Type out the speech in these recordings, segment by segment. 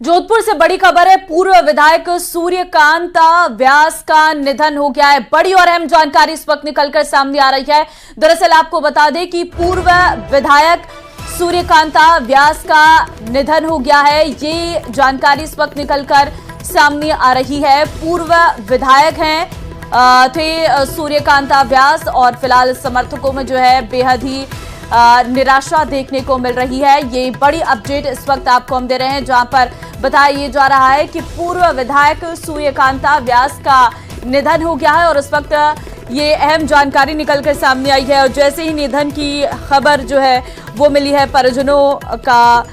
जोधपुर से बड़ी खबर है। पूर्व विधायक सूर्यकांत व्यास का निधन हो गया है। बड़ी और अहम जानकारी इस वक्त निकलकर सामने आ रही है। दरअसल आपको बता दें कि पूर्व विधायक सूर्यकांत व्यास का निधन हो गया है। ये जानकारी इस वक्त निकलकर सामने आ रही है। पूर्व विधायक थे सूर्यकांत व्यास और फिलहाल समर्थकों में जो है बेहद ही निराशा देखने को मिल रही है। ये बड़ी अपडेट इस वक्त आपको हम दे रहे हैं, जहां पर बताया ये जा रहा है कि पूर्व विधायक सूर्यकांत व्यास का निधन हो गया है और इस वक्त ये अहम जानकारी निकलकर सामने आई है। और जैसे ही निधन की खबर जो है वो मिली है, परिजनों का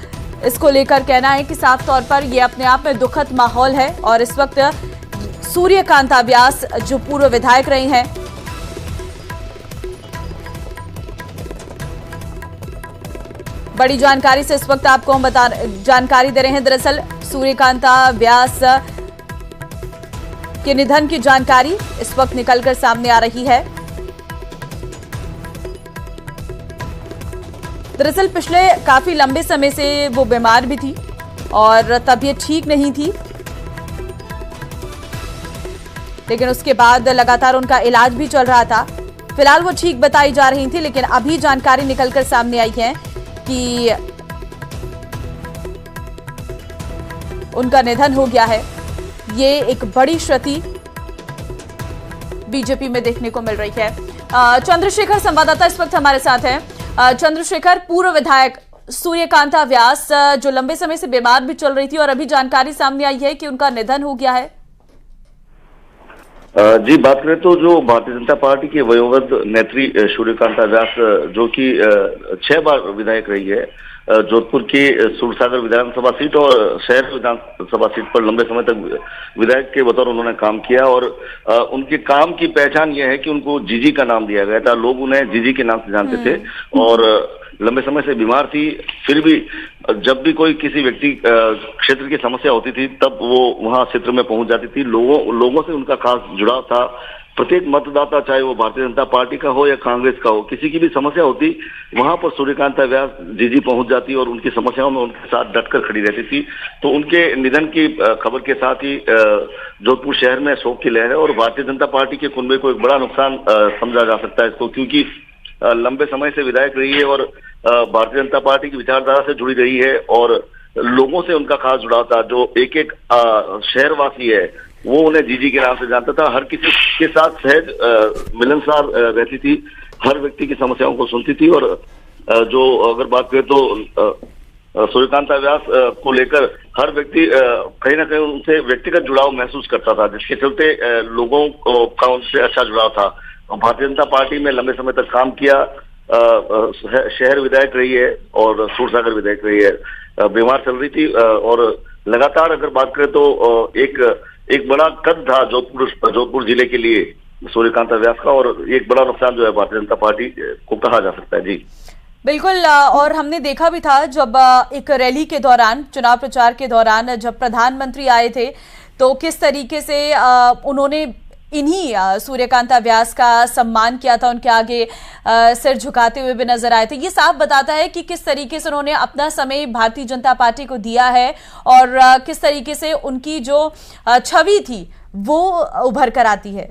इसको लेकर कहना है कि साफ तौर पर ये अपने आप में दुखद माहौल है। और इस वक्त सूर्यकांत व्यास जो पूर्व विधायक रहे हैं, बड़ी जानकारी से इस वक्त आपको हम जानकारी दे रहे हैं। दरअसल सूर्यकांत व्यास के निधन की जानकारी इस वक्त निकलकर सामने आ रही है। दरअसल पिछले काफी लंबे समय से वो बीमार भी थी और तबीयत ठीक नहीं थी, लेकिन उसके बाद लगातार उनका इलाज भी चल रहा था। फिलहाल वो ठीक बताई जा रही थी, लेकिन अभी जानकारी निकलकर सामने आई है कि उनका निधन हो गया है। ये एक बड़ी क्षति बीजेपी में देखने को मिल रही है। चंद्रशेखर संवाददाता इस वक्त हमारे साथ हैं। चंद्रशेखर, पूर्व विधायक सूर्यकांत व्यास जो लंबे समय से बीमार भी चल रही थी और अभी जानकारी सामने आई है कि उनका निधन हो गया है। जी, बात करें तो जो भारतीय जनता पार्टी के वयोवृद्ध नेत्री सूर्यकांत व्यास जो कि 6 बार विधायक रही है, जोधपुर की सूरसागर विधानसभा सीट और शहर विधानसभा सीट पर लंबे समय तक विधायक के बतौर उन्होंने काम किया। और उनके काम की पहचान यह है कि उनको जीजी का नाम दिया गया था। लोग उन्हें जीजी के नाम से जानते थे और लंबे समय से बीमार थी। फिर भी जब भी कोई किसी व्यक्ति क्षेत्र की समस्या होती थी तब वो वहां क्षेत्र में पहुंच जाती थी। लोगों से उनका खास जुड़ाव था। प्रत्येक मतदाता, चाहे वो भारतीय जनता पार्टी का हो या कांग्रेस का हो, किसी की भी समस्या होती वहां पर सूर्यकांत व्यास जीजी पहुंच जाती और उनकी समस्याओं में उनके साथ डटकर खड़ी रहती थी। तो उनके निधन की खबर के साथ ही जोधपुर शहर में शोक की लहर है और भारतीय जनता पार्टी के कुनबे को एक बड़ा नुकसान समझा जा सकता है इसको, क्योंकि लंबे समय से विधायक रही है और भारतीय जनता पार्टी की विचारधारा से जुड़ी रही है और लोगों से उनका खास जुड़ाव था। जो एक एक शहरवासी है वो उन्हें जीजी के नाम से जानता था। हर किसी के साथ सहज मिलनसार रहती थी, हर व्यक्ति की समस्याओं को सुनती थी। और जो अगर बात करें तो सूर्यकांत व्यास को लेकर हर व्यक्ति कहीं ना कहीं उनसे व्यक्तिगत जुड़ाव महसूस करता था, जिसके चलते लोगों का उनसे अच्छा जुड़ाव था। भारतीय जनता पार्टी में लंबे समय तक काम किया, शहर विधायक रही है और सूरसागर विधायक रही है। बीमार चल रही थी और लगातार अगर बात करें तो एक बड़ा कद था जोधपुर जिले के लिए सूर्यकांत व्यास का, और एक बड़ा नुकसान जो है भारतीय जनता पार्टी को कहा जा सकता है। जी बिल्कुल। और हमने देखा भी था जब एक रैली के दौरान, चुनाव प्रचार के दौरान जब प्रधानमंत्री आए थे तो किस तरीके से उन्होंने इन्हीं सूर्यकांत व्यास का सम्मान किया था, उनके आगे सिर झुकाते हुए भी नजर आए थे। ये साफ बताता है कि किस तरीके से उन्होंने अपना समय भारतीय जनता पार्टी को दिया है और किस तरीके से उनकी जो छवि थी वो उभर कर आती है।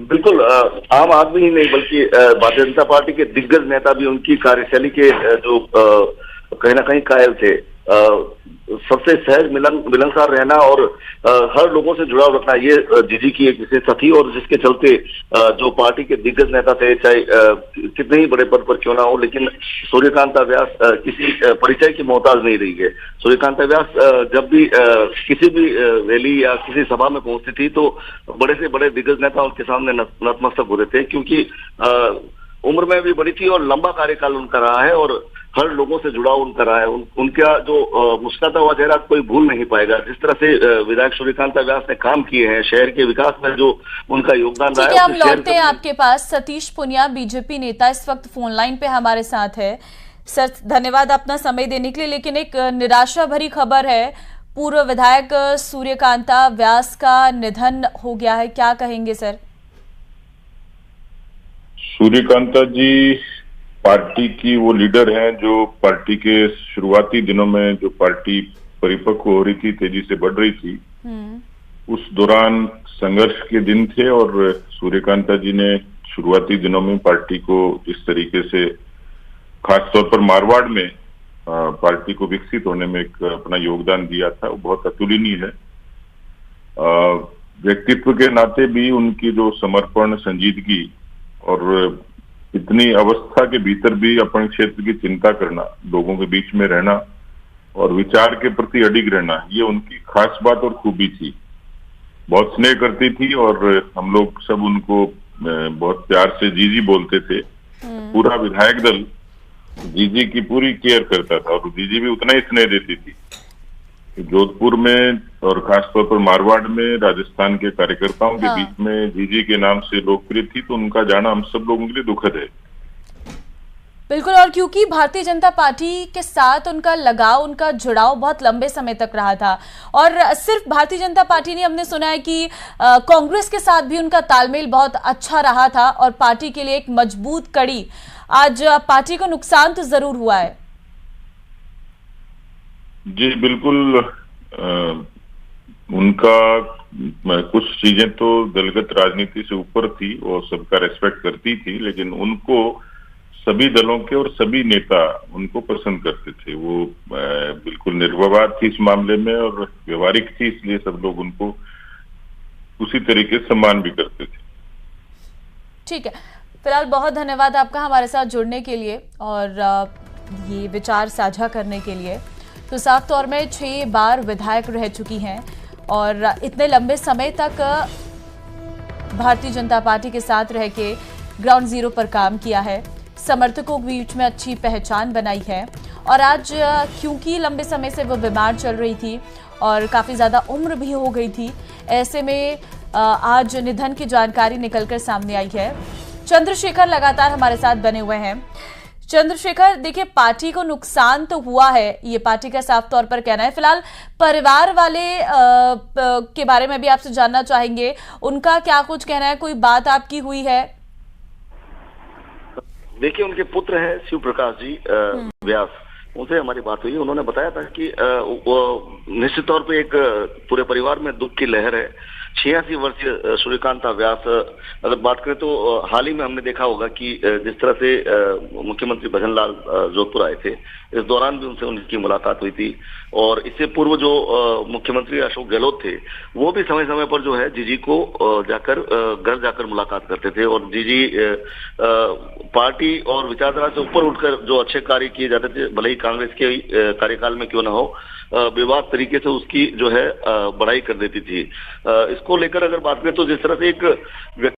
बिल्कुल, आम आदमी ही नहीं बल्कि भारतीय जनता पार्टी के दिग्गज नेता भी उनकी कार्यशैली के जो कहीं ना कहीं कायल थे। सबसे सहज मिलनसार रहना और हर लोगों से जुड़ाव रखना, ये जीजी की एक विशेषता थी। और जिसके चलते जो पार्टी के दिग्गज नेता थे, चाहे कितने ही बड़े पद पर क्यों ना हो, लेकिन सूर्यकांत व्यास किसी परिचय की मोहताज नहीं रही है। सूर्यकांत व्यास जब भी किसी भी रैली या किसी सभा में पहुंचती थी तो बड़े से बड़े दिग्गज नेता उनके सामने नतमस्तक होते थे, क्योंकि उम्र में भी बड़ी थी और लंबा कार्यकाल उनका रहा है और हर लोगों से जुड़ाव उनका रहा है। उनका जो मुस्कुराता हुआ चेहरा कोई भूल नहीं पाएगा। जिस तरह से विधायक सूर्यकांत व्यास ने काम किए हैं, शहर के विकास में जो उनका योगदान रहा है। हम लौटते हैं आपके पास। सतीश पुनिया, बीजेपी नेता, इस वक्त फोन लाइन पे हमारे साथ है। सर, धन्यवाद अपना समय देने के लिए। लेकिन एक निराशा भरी खबर है, पूर्व विधायक सूर्यकांत व्यास का निधन हो गया है, क्या कहेंगे सर? सूर्यकांता जी पार्टी की वो लीडर हैं जो पार्टी के शुरुआती दिनों में जो पार्टी परिपक्व हो रही थी, तेजी से बढ़ रही थी, उस दौरान संघर्ष के दिन थे और सूर्यकांता जी ने शुरुआती दिनों में पार्टी को इस तरीके से, खासतौर पर मारवाड़ में पार्टी को विकसित होने में एक अपना योगदान दिया था, वो बहुत अतुलनीय है। व्यक्तित्व के नाते भी उनकी जो समर्पण, संजीदगी और इतनी अवस्था के भीतर भी अपने क्षेत्र की चिंता करना, लोगों के बीच में रहना और विचार के प्रति अडिग रहना, ये उनकी खास बात और खूबी थी। बहुत स्नेह करती थी और हम लोग सब उनको बहुत प्यार से जीजी बोलते थे। पूरा विधायक दल जीजी की पूरी केयर करता था और जीजी भी उतना ही स्नेह देती थी। जोधपुर में और खासतौर पर मारवाड़ में राजस्थान के कार्यकर्ताओं के बीच में जीजी के नाम से लोकप्रिय थी, तो उनका जाना हम सब लोगों के लिए दुखद है। बिल्कुल, और क्योंकि भारतीय जनता पार्टी के साथ उनका लगाव, उनका जुड़ाव बहुत लंबे समय तक रहा था, और सिर्फ भारतीय जनता पार्टी नहीं, हमने सुना है कि कांग्रेस के साथ भी उनका तालमेल बहुत अच्छा रहा था और पार्टी के लिए एक मजबूत कड़ी। आज पार्टी को नुकसान तो जरूर हुआ है। जी बिल्कुल, उनका कुछ चीजें तो दलगत राजनीति से ऊपर थी, वो सबका रेस्पेक्ट करती थी, लेकिन उनको सभी दलों के और सभी नेता उनको पसंद करते थे। वो बिल्कुल निर्विवाद थी इस मामले में और व्यवहारिक थी, इसलिए सब लोग उनको उसी तरीके से सम्मान भी करते थे। ठीक है, फिलहाल बहुत धन्यवाद आपका हमारे साथ जुड़ने के लिए और ये विचार साझा करने के लिए। तो साफ तौर में 6 बार विधायक रह चुकी हैं और इतने लंबे समय तक भारतीय जनता पार्टी के साथ रह के ग्राउंड जीरो पर काम किया है, समर्थकों के बीच में अच्छी पहचान बनाई है। और आज क्योंकि लंबे समय से वो बीमार चल रही थी और काफ़ी ज़्यादा उम्र भी हो गई थी, ऐसे में आज निधन की जानकारी निकलकर सामने आई है। चंद्रशेखर लगातार हमारे साथ बने हुए हैं। चंद्रशेखर, देखिए पार्टी को नुकसान तो हुआ है, ये पार्टी का साफ तौर पर कहना है। फिलहाल परिवार वाले के बारे में भी आपसे जानना चाहेंगे, उनका क्या कुछ कहना है, कोई बात आपकी हुई है? देखिए, उनके पुत्र हैं शिव प्रकाश जी व्यास, उनसे हमारी बात हुई। उन्होंने बताया था कि वो निश्चित तौर पे एक पूरे परिवार में दुख की लहर है। 86 वर्षीय सूर्यकांता व्यास, अगर बात करें तो हाल ही में हमने देखा होगा कि जिस तरह से मुख्यमंत्री भजनलाल जोधपुर आए थे, इस दौरान भी उनसे उनकी मुलाकात हुई थी। और इससे पूर्व जो मुख्यमंत्री अशोक गहलोत थे, वो भी समय समय पर जो है जीजी को जाकर घर जाकर मुलाकात करते थे। और जीजी पार्टी और विचारधारा से ऊपर उठकर जो अच्छे कार्य किए जाते थे, भले ही कांग्रेस के कार्यकाल में क्यों न हो, विवाद तरीके से उसकी जो है बड़ाई कर देती थी। इसको लेकर अगर बात करें तो जिस तरह से एक